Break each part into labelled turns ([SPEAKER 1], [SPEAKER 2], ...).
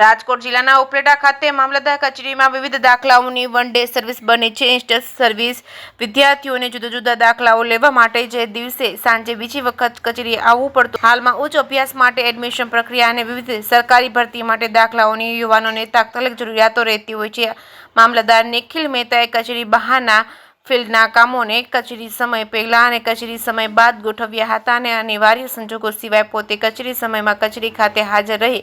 [SPEAKER 1] રાજકોટ જિલ્લાના ઉપલેટા ખાતે મામલતદાર કચેરીમાં વિવિધ દાખલાઓની વન ડે સર્વિસ બની છે। ઇન્સ્ટન્ટ સર્વિસ વિદ્યાર્થીઓને જુદા જુદા દાખલાઓ લેવા માટે જે દિવસે સાંજે બીજી વખત કચેરીએ આવવું પડતું, હાલમાં ઉચ્ચ અભ્યાસ માટે એડમિશન પ્રક્રિયા અને વિવિધ સરકારી ભરતી માટે દાખલાઓની યુવાનોને તાત્કાલિક જરૂરિયાતો રહેતી હોય છે। મામલતદાર નિખિલ મહેતાએ કચેરી બહારના ફિલ્ડના કામોને કચેરી સમય પહેલા અને કચેરી સમય બાદ ગોઠવ્યા હતા અને અનિવાર્ય સંજોગો સિવાય પોતે કચેરી સમયમાં કચેરી ખાતે હાજર રહી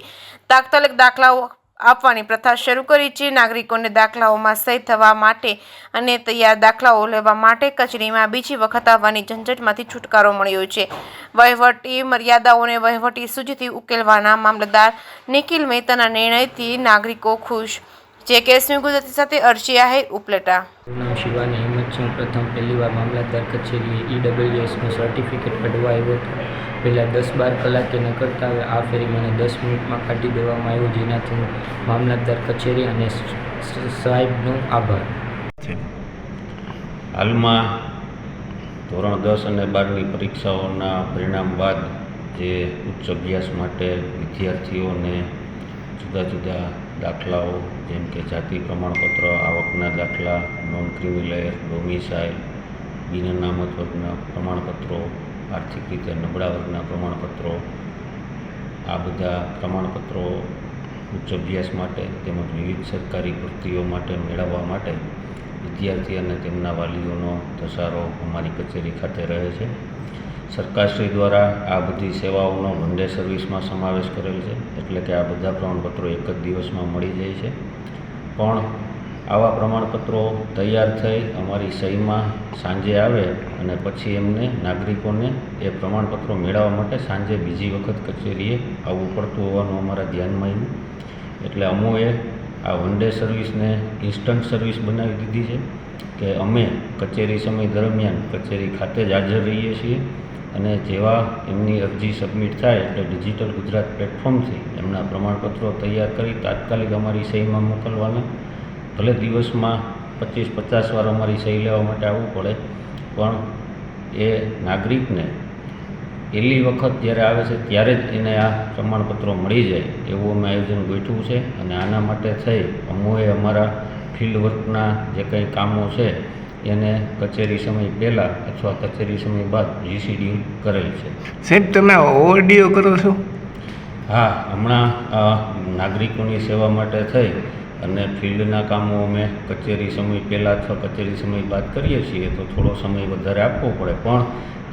[SPEAKER 1] તાત્કાલિક દાખલાઓ આપવાની પ્રથા શરૂ કરી છે। નાગરિકોને દાખલાઓમાં સહી થવા માટે અને તૈયાર દાખલાઓ લેવા માટે કચેરીમાં બીજી વખત આવવાની ઝંઝટમાંથી છુટકારો મળ્યો છે। વહીવટી મર્યાદાઓને વહીવટી સૂઝથી ઉકેલવાના મામલતદાર નિખિલ મહેતાના નિર્ણયથી નાગરિકો ખુશ છે। કેસમી ગુજરાતી સાથે અર્શી આહિર, ઉપલેટા।
[SPEAKER 2] નામ શિવાની હિંમત છે। હું પ્રથમ પહેલીવાર મામલતદાર કચેરીએ EWSનું સર્ટિફિકેટ કઢવા આવ્યો હતો। પહેલાં 10-12 કલાકે કરતા હવે આ ફેરી મને 10 મિનિટમાં કાઢી દેવામાં આવ્યું, જેનાથી હું મામલતદાર કચેરી અને સાહેબનો આભાર।
[SPEAKER 3] હાલમાં ધોરણ 10 અને 12ની પરીક્ષાઓના પરિણામ બાદ જે ઉચ્ચ અભ્યાસ માટે વિદ્યાર્થીઓને જુદા જુદા દાખલાઓ જેમ કે જાતિ પ્રમાણપત્ર, આવકના દાખલા, નોન ક્રિમિલેયર, ડોમિસાઇલ, બિન અનામત વર્ગના પ્રમાણપત્રો, આર્થિક રીતે નબળા વર્ગના પ્રમાણપત્રો, આ બધા પ્રમાણપત્રો ઉચ્ચ અભ્યાસ માટે તેમજ વિવિધ સરકારી ભરતીઓ માટે મેળવવા માટે વિદ્યાર્થી અને તેમના વાલીઓનો ધસારો અમારી કચેરી ખાતે રહે છે। સરકારશ્રી દ્વારા આ બધી સેવાઓનો વન ડે સર્વિસમાં સમાવેશ કરેલ છે, એટલે કે આ બધા પ્રમાણપત્રો એક જ દિવસમાં મળી જાય છે। પણ આવા પ્રમાણપત્રો તૈયાર થઈ અમારી સહીમાં સાંજે આવે અને પછી એમને નાગરિકોને એ પ્રમાણપત્રો મેળવવા માટે સાંજે બીજી વખત કચેરીએ આવવું પડતું હોવાનું અમારા ધ્યાનમાં આવ્યું। એટલે અમોએ આ વન ડે સર્વિસને ઇન્સ્ટન્ટ સર્વિસ બનાવી દીધી છે કે અમે કચેરી સમય દરમિયાન કચેરી ખાતે જ હાજર રહીએ છીએ અને જેવા એમની અરજી સબમિટ થાય એટલે ડિજિટલ ગુજરાત પ્લેટફોર્મથી એમના પ્રમાણપત્રો તૈયાર કરી તાત્કાલિક અમારી સહીમાં મોકલવાના। ભલે દિવસમાં 25-50 વાર અમારી સહી લેવા માટે આવવું પડે, પણ એ નાગરિકને પહેલી વખત જ્યારે આવે છે ત્યારે જ એને આ પ્રમાણપત્રો મળી જાય એવું અમે આયોજન ગોઠવ્યું છે। અને આના માટે થઈ અમોએ અમારા ફિલ્ડ વર્કના જે કંઈ કામો છે એને કચેરી સમય પહેલાં અથવા કચેરી સમય બાદ રીશિડ્યુલ કરેલ છે।
[SPEAKER 4] સાહેબ, તમે ઓવરડ્યુ કરો છો?
[SPEAKER 3] હા, હમણાં નાગરિકોની સેવા માટે થઈ અને ફિલ્ડના કામો અમે કચેરી સમય પહેલાં અથવા કચેરી સમય બાદ કરીએ છીએ તો થોડો સમય વધારે આપવો પડે, પણ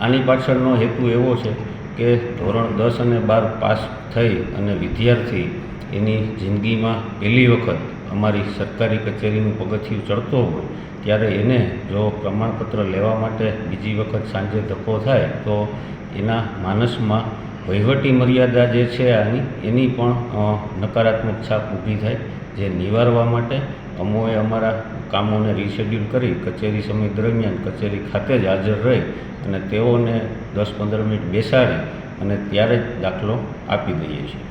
[SPEAKER 3] આની પાછળનો હેતુ એવો છે કે ધોરણ 10 અને 12 પાસ થઈ અને વિદ્યાર્થી એની જિંદગીમાં પહેલી વખત અમારી સરકારી કચેરીનું પગથિયું ચડતો હોય ત્યારે એને જો પ્રમાણપત્ર લેવા માટે બીજી વખત સાંજે ધક્કો થાય તો એના માનસમાં વહીવટી મર્યાદા જે છે એની પણ નકારાત્મક છાપ ઊભી થાય, જે નિવારવા માટે અમોએ અમારા કામોને રીશેડ્યુલ કરી કચેરી સમય દરમિયાન કચેરી ખાતે જ હાજર રહી અને તેઓને 10-15 મિનિટ બેસાડી અને ત્યારે જ દાખલો આપી દઈએ છીએ।